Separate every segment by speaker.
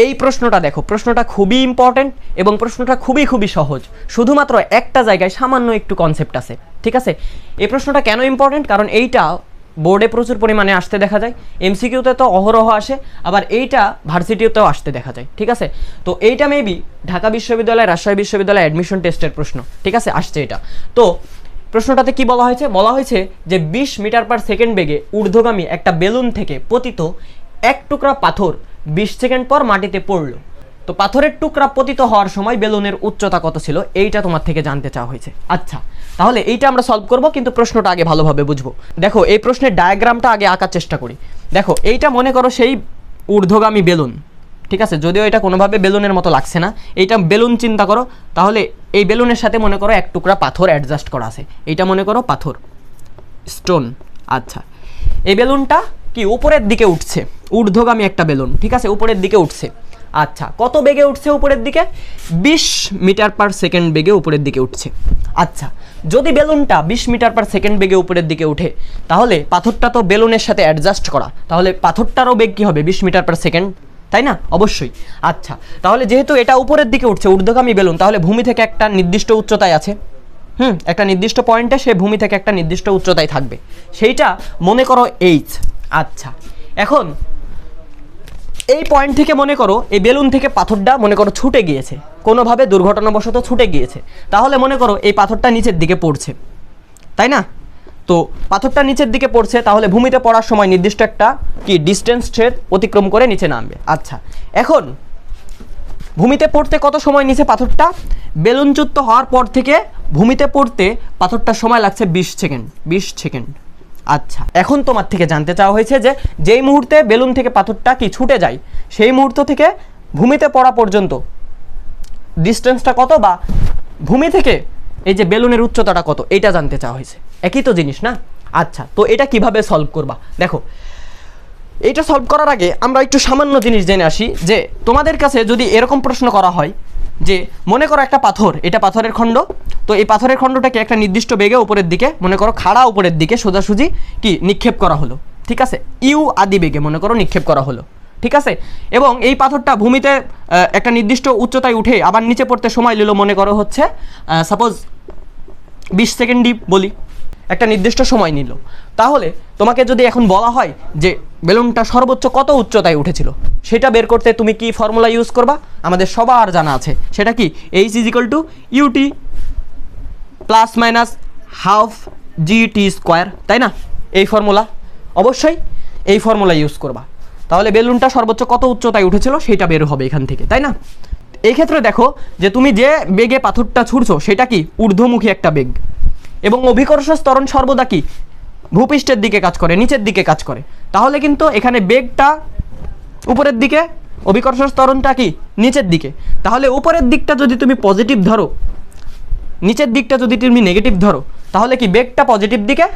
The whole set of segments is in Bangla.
Speaker 1: এই প্রশ্নটা দেখো, প্রশ্নটা খুবই ইম্পর্টেন্ট এবং প্রশ্নটা খুবই খুবই সহজ, শুধুমাত্র একটা জায়গায় সামান্য একটু কনসেপ্ট আছে, ঠিক আছে। এই প্রশ্নটা কেন ইম্পর্টেন্ট, কারণ এইটা বোর্ডে প্রচুর পরিমাণে আসতে দেখা যায়, এমসিকিউতে তো অহরহ আসে, আবার এইটা ভার্সিটিতেও আসতে দেখা যায়, ঠিক আছে। তো এইটা মেবি ঢাকা বিশ্ববিদ্যালয়, রাজশাহী বিশ্ববিদ্যালয় অ্যাডমিশন টেস্টের প্রশ্ন, ঠিক আছে, আসছে এটা। তো প্রশ্নটাতে কি বলা হয়েছে, বলা হয়েছে যে 20 মিটার পার সেকেন্ড বেগে ঊর্ধ্বগামী একটা বেলুন থেকে পতিত এক টুকরা পাথর 20 সেকেন্ড পর মাটিতে পড়লো। তো পাথরের টুকরা পতিত হওয়ার সময় বেলুনের উচ্চতা কত ছিল, এইটা তোমার থেকে জানতে চাওয়া হয়েছে। আচ্ছা, তাহলে এইটা আমরা সলভ করব, কিন্তু প্রশ্নটা আগে ভালোভাবে বুঝবো। দেখো এই প্রশ্নের ডায়াগ্রামটা আগে আঁকার চেষ্টা করি। দেখো এইটা মনে করো সেই ঊর্ধ্বগামী বেলুন, ঠিক আছে, যদিও এটা কোনোভাবে বেলুনের মতো লাগছে না, এইটা বেলুন চিন্তা করো। তাহলে এই বেলুনের সাথে মনে করো এক টুকরা পাথর অ্যাডজাস্ট করা আছে, এইটা মনে করো পাথর, স্টোন। আচ্ছা, এই বেলুনটা কি উপরের দিকে উঠছে, ঊর্ধ্বগামী একটা বেলুন, ঠিক আছে, উপরের দিকে উঠছে। আচ্ছা, কত বেগে উঠছে উপরের দিকে, 20 মিটার পার সেকেন্ড বেগে উপরের দিকে উঠছে। আচ্ছা, যদি বেলুনটা 20 মিটার পার সেকেন্ড বেগে উপরের দিকে উঠে, তাহলে পাথরটা তো বেলুনের সাথে অ্যাডজাস্ট করা, তাহলে পাথরটারও বেগ কী হবে, 20 মিটার পার সেকেন্ড, তাই না? অবশ্যই। আচ্ছা, তাহলে যেহেতু এটা উপরের দিকে উঠছে, ঊর্ধ্বগামী বেলুন, তাহলে ভূমি থেকে একটা নির্দিষ্ট উচ্চতায় আছে, একটা নির্দিষ্ট পয়েন্টে সে ভূমি থেকে একটা নির্দিষ্ট উচ্চতায় থাকবে, সেইটা মনে করো এইচ। আচ্ছা, এখন এই পয়েন্ট থেকে মনে করো এই বেলুন থেকে পাথরটা মনে করো ছুটে গিয়েছে, কোনোভাবে দুর্ঘটনাবশত ছুটে গিয়েছে, তাহলে মনে করো এই পাথরটা নিচের দিকে পড়ছে, তাই না? তো পাথরটা নিচের দিকে পড়ছে, তাহলে ভূমিতে পড়ার সময় নির্দিষ্ট একটা কি ডিস্টেন্স ছেদ অতিক্রম করে নিচে নামবে। আচ্ছা, এখন ভূমিতে পড়তে কত সময় নিচে পাথরটা, বেলুনচ্যুত হওয়ার পর থেকে ভূমিতে পড়তে পাথরটার সময় লাগছে 20 সেকেন্ড, 20 সেকেন্ড। আচ্ছা, এখন তোমার থেকে জানতে চাওয়া হয়েছে যে যেই মুহূর্তে বেলুন থেকে পাথরটা কি ছুটে যায়, সেই মুহূর্ত থেকে ভূমিতে পড়া পর্যন্ত ডিস্টেন্সটা কত, বা ভূমি থেকে এই যে বেলুনের উচ্চতাটা কত, এইটা জানতে চাওয়া হয়েছে। একই তো জিনিস না? আচ্ছা, তো এটা কিভাবে সলভ করবা, দেখো এইটা সলভ করার আগে আমরা একটু সামান্য জিনিস জেনে আসি, যে তোমাদের কাছে যদি এরকম প্রশ্ন করা হয় যে মনে করো একটা পাথর, এটা পাথরের খণ্ড, তো এই পাথরের খণ্ডটাকে একটা নির্দিষ্ট বেগে উপরের দিকে মনে করো খাড়া উপরের দিকে সোজাসুজি কি নিক্ষেপ করা হলো, ঠিক আছে, ইউ আদি বেগে মনে করো নিক্ষেপ করা হলো, ঠিক আছে, এবং এই পাথরটা ভূমিতে একটা নির্দিষ্ট উচ্চতায় উঠে আবার নিচে পড়তে সময় নিল মনে করো হচ্ছে সাপোজ 20 সেকেন্ডই বলি, একটা নির্দিষ্ট সময় নিল। তাহলে তোমাকে যদি এখন বলা হয় যে বেলুনটা সর্বোচ্চ কত উচ্চতায় উঠেছিল, সেটা বের করতে তুমি কি ফর্মুলা ইউজ করবা, আমাদের সবার জানা আছে, সেটা কি h is equal to ut plus minus half gt square, তাই না? এই ফর্মুলা, অবশ্যই এই ফর্মুলা ইউজ করবা, তাহলে বেলুনটা সর্বোচ্চ কত উচ্চতায় উঠেছিল সেটা বের হবে এখান থেকে, তাই না? এই ক্ষেত্রে দেখো যে তুমি যে বেগে পাথরটা ছুড়ছো সেটা কি ঊর্ধ্বমুখী একটা বেগ, এবং অভিকর্ষ ত্বরণ সর্বদা কি ভূপৃষ্ঠের দিকে কাজ করে, নিচের দিকে কাজ করে, তাহলে কিন্তু এখানে বেগটা উপরের দিকে, অভিকর্ষ ত্বরণটা কি নিচের দিকে, তাহলে উপরের দিকটা যদি তুমি পজিটিভ ধরো, নিচের দিকটা যদি তুমি নেগেটিভ ধরো, তাহলে কি বেগটা পজিটিভ দিকে,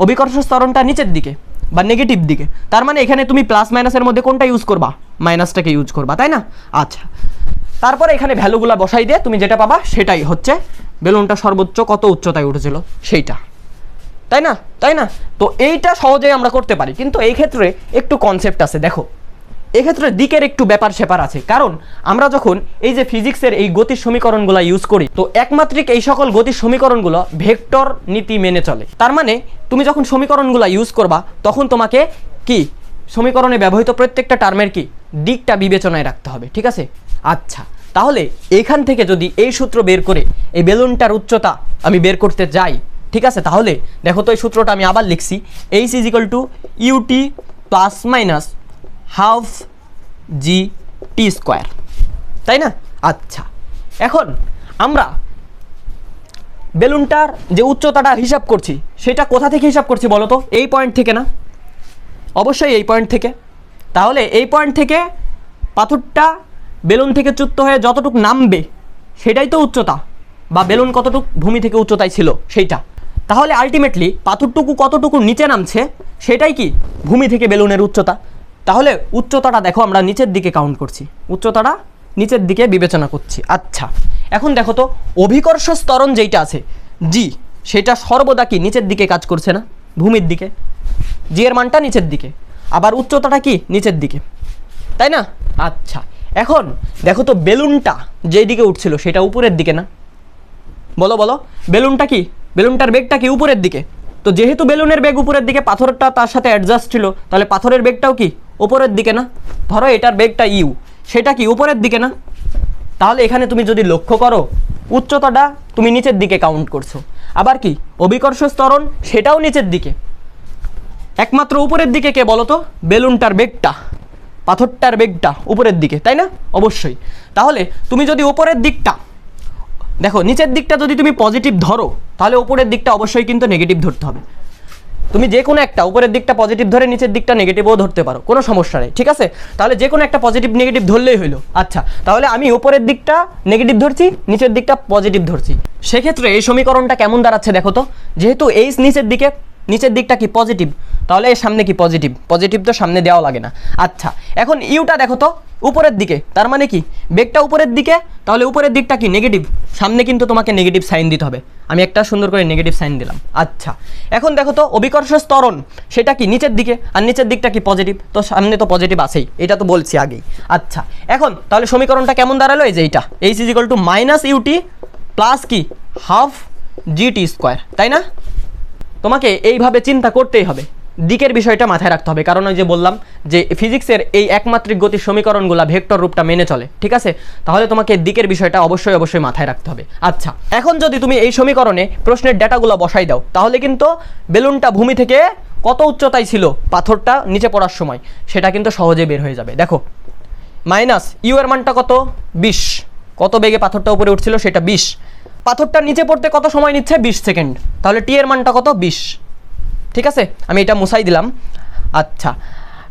Speaker 1: অভিকর্ষ ত্বরণটা নিচের দিকে বা নেগেটিভ দিকে, তার মানে এখানে তুমি প্লাস মাইনাসের মধ্যে কোনটা ইউজ করবা, মাইনাসটাকে ইউজ করবা, তাই না? আচ্ছা, তারপরে এখানে ভ্যালুগুলো বসাই দিয়ে তুমি যেটা পাবা সেটাই হচ্ছে বেলুনটা সর্বোচ্চ কত উচ্চতায় উঠেছিল সেইটা, তাই না? তাই না? তো এইটা সহজেই আমরা করতে পারি, কিন্তু এই ক্ষেত্রে একটু কনসেপ্ট আছে। দেখো এক্ষেত্রে দিকের একটু ব্যাপার স্যাপার আছে, কারণ আমরা যখন এই যে ফিজিক্সের এই গতির সমীকরণগুলো ইউজ করি, তো একমাত্রিক এই সকল গতির সমীকরণগুলো ভেক্টর নীতি মেনে চলে। তার মানে তুমি যখন সমীকরণগুলো ইউজ করবা, তখন তোমাকে কি সমীকরণে ব্যবহৃত প্রত্যেকটা টার্মের কি দিকটা বিবেচনায় রাখতে হবে, ঠিক আছে? আচ্ছা, তাহলে এখান থেকে যদি এই সূত্র বের করে এই বেলুনটার উচ্চতা আমি বের করতে যাই, ঠিক আছে, তাহলে দেখো তো এই সূত্রটা আমি আবার লিখছি, h is equal to ut plus minus half g t square, তাই না? আচ্ছা, এখন আমরা বেলুনটার যে উচ্চতাটা হিসাব করছি সেটা কোথা থেকে হিসাব করছি বলো তো? এই পয়েন্ট থেকে না? অবশ্যই এই পয়েন্ট থেকে। তাহলে এই পয়েন্ট থেকে পাথরটা বেলুন থেকে চ্যুত হয়ে যতটুকু নামবে সেটাই তো উচ্চতা, বা বেলুন কতটুকু ভূমি থেকে উচ্চতায় ছিল সেইটা। তাহলে আলটিমেটলি পাথরটুকু কতটুকু নিচে নামছে সেটাই কি ভূমি থেকে বেলুনের উচ্চতা। তাহলে উচ্চতাটা দেখো আমরা নিচের দিকে কাউন্ট করছি, উচ্চতাটা নিচের দিকে বিবেচনা করছি। আচ্ছা, এখন দেখো তো অভিকর্ষ ত্বরণ যেইটা আছে জি, সেটা সর্বদা কি নিচের দিকে কাজ করছে না, ভূমির দিকে, জি এর মানটা নিচের দিকে, আবার উচ্চতাটা কি নিচের দিকে, তাই না? আচ্ছা, এখন দেখো তো বেলুনটা যেই দিকে উঠছিল সেটা উপরের দিকে না? বলো বলো, বেলুনটা কি, বেলুনটার বেগটা কি উপরের দিকে? তো যেহেতু বেলুনের বেগ উপরের দিকে, পাথরটা তার সাথে অ্যাডজাস্ট ছিল, তাহলে পাথরের বেগটাও কি উপরের দিকে না? ধরো এটার বেগটা ইউ, সেটা কি উপরের দিকে না? তাহলে এখানে তুমি যদি লক্ষ্য করো, উচ্চতাটা তুমি নিচের দিকে কাউন্ট করছো, আবার কি অভিকর্ষ ত্বরণ সেটাও নিচের দিকে। একমাত্র উপরের দিকে কে বলো তো? বেলুনটার বেগটা, পাথরটার বেগটা উপরের দিকে, তাই না? অবশ্যই। তাহলে তুমি যদি উপরের দিকটা দেখো, নিচের দিকটা যদি তুমি পজিটিভ ধরো, তাহলে উপরের দিকটা অবশ্যই কিন্তু নেগেটিভ ধরতে হবে। তুমি যে কোনো একটা উপরের দিকটা পজিটিভ ধরে নিচের দিকটা নেগেটিভও ধরতে পারো, কোনো সমস্যা নেই, ঠিক আছে? তাহলে যে কোনো একটা পজিটিভ নেগেটিভ ধরলেই হইলো। আচ্ছা, তাহলে আমি উপরের দিকটা নেগেটিভ ধরছি, নিচের দিকটা পজিটিভ ধরছি। সেক্ষেত্রে এই সমীকরণটা কেমন দাঁড়াচ্ছে দেখো তো, যেহেতু এইচ নিচের দিকে, নিচের দিকটা কি পজিটিভ, তাহলে এর সামনে কি পজিটিভ, পজিটিভ তো সামনে দেওয়া লাগে না। আচ্ছা, এখন ইউটা দেখো তো উপরের দিকে, তার মানে কি বেগটা উপরের দিকে, তাহলে উপরের দিকটা কি নেগেটিভ, সামনে কিন্তু তোমাকে নেগেটিভ সাইন দিতে হবে। আমি একটা সুন্দর করে নেগেটিভ সাইন দিলাম। আচ্ছা, এখন দেখো তো অভিকর্ষ ত্বরণ সেটা কি নিচের দিকে, আর নিচের দিকটা কি পজিটিভ, তো সামনে তো পজিটিভ আছেই, এটা তো বলছি আগেই। আচ্ছা, এখন তাহলে সমীকরণটা কেমন দাঁড়ালো? এই যে এইটা, h is equal to minus ut plus কি হাফ জিটি স্কোয়ার, তাই না? তোমাকে এইভাবে চিন্তা করতেই হবে, দিকের বিষয়টা মাথায় রাখতে হবে, কারণ ওই যে বললাম যে ফিজিক্সের এই একমাত্রিক গতির সমীকরণগুলো ভেক্টর রূপটা মেনে চলে, ঠিক আছে? তাহলে তোমাকে দিকের বিষয়টা অবশ্যই অবশ্যই মাথায় রাখতে হবে। আচ্ছা, এখন যদি তুমি এই সমীকরণে প্রশ্নের ডেটাগুলো বসাই দাও, তাহলে কিন্তু বেলুনটা ভূমি থেকে কত উচ্চতায় ছিল পাথরটা নিচে পড়ার সময়, সেটা কিন্তু সহজে বের হয়ে যাবে। দেখো, মাইনাস ইউ এর মানটা কত? 20। কত বেগে পাথরটা উপরে উঠছিল সেটা 20। পাথরটা নিচে পড়তে কত সময় নিচ্ছে? 20 সেকেন্ড। তাহলে টি এর মানটা কত? 20। ঠিক আছে, আমি এটা মুছাই দিলাম। আচ্ছা,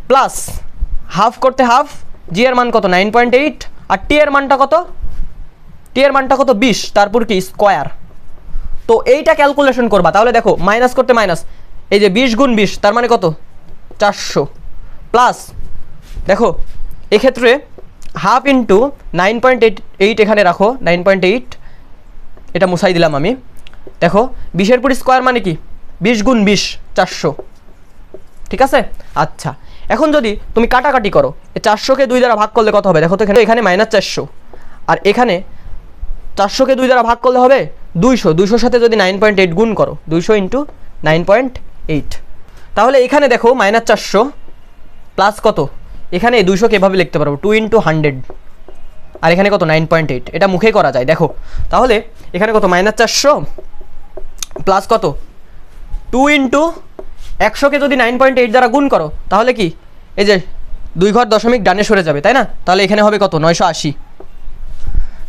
Speaker 1: প্লাস হাফ করতে হাফ, জি এর মান কত? 9.8। আর টি এর মানটা কত? টি এর মানটা কত? 20, তারপর কি স্কোয়ার। তো এইটা ক্যালকুলেশন করবা, তাহলে দেখো মাইনাস করতে মাইনাস, এই যে 20 গুণ 20 তার মানে কত? 400। প্লাস দেখো এক্ষেত্রে হাফ ইন্টু 9.8 এখানে রাখো, 9.8, এটা মুছাই দিলাম আমি। দেখো 20-এর পুরো স্কোয়ার মানে কি? 20 গুণ 20, 400, ঠিক আছে? আচ্ছা, এখন যদি তুমি কাটাকাটি করো, এই 400-কে 2 দ্বারা ভাগ করলে কত হবে? দেখো তো এখানে মাইনাস 400, আর এখানে 400-কে 2 দ্বারা ভাগ করলে হবে 200। 200-র সাথে যদি 9.8 গুণ করো, 200 ইন্টু 9.8, তাহলে এখানে দেখো মাইনাস 400 প্লাস কত, এখানে 200-কে এভাবে লিখতে পারবো 2 ইন্টু 100, আর এখানে কত? 9.8। এটা মুখে করা যায়, দেখো। তাহলে এখানে কত? মাইনাস 400 প্লাস কত? 2 ইন্টু 100-কে যদি 9.8 দ্বারা গুণ করো, তাহলে কি এই যে 2 ঘর দশমিক ডানে সরে যাবে, তাই না? তাহলে এখানে হবে কত? 980।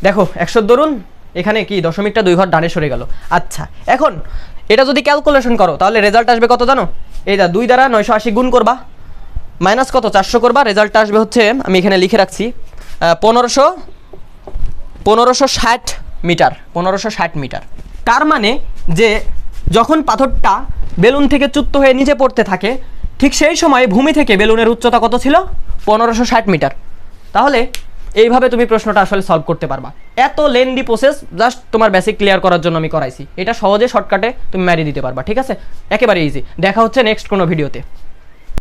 Speaker 1: দেখো 100 ধরুন, এখানে কি দশমিকটা 2 ঘর ডানে সরে গেল। আচ্ছা, এখন এটা যদি ক্যালকুলেশন করো, তাহলে রেজাল্ট আসবে কত জানো? এই দা 2 দ্বারা 980 গুণ করবা, মাইনাস কত? 400 করবা, রেজাল্টটা আসবে হচ্ছে, আমি এখানে লিখে রাখছি, 1560 মিটার। 1560 মিটার। তার মানে যে যখন পাথরটা বেলুন থেকে চ্যুত হয়ে নিচে পড়তে থাকে, ঠিক সেই সময় ভূমি থেকে বেলুনের উচ্চতা কত ছিল? 1560 মিটার। তাহলে এইভাবে তুমি প্রশ্নটা আসলে সলভ করতে পারবা। এত লেন্দি প্রসেস জাস্ট তোমার বেসিক ক্লিয়ার করার জন্য আমি করাইছি। এটা সহজে শর্টকাটে তুমি মারিয়ে দিতে পারবা, ঠিক আছে? একেবারে ইজি। দেখা হচ্ছে নেক্সট কোনো ভিডিওতে।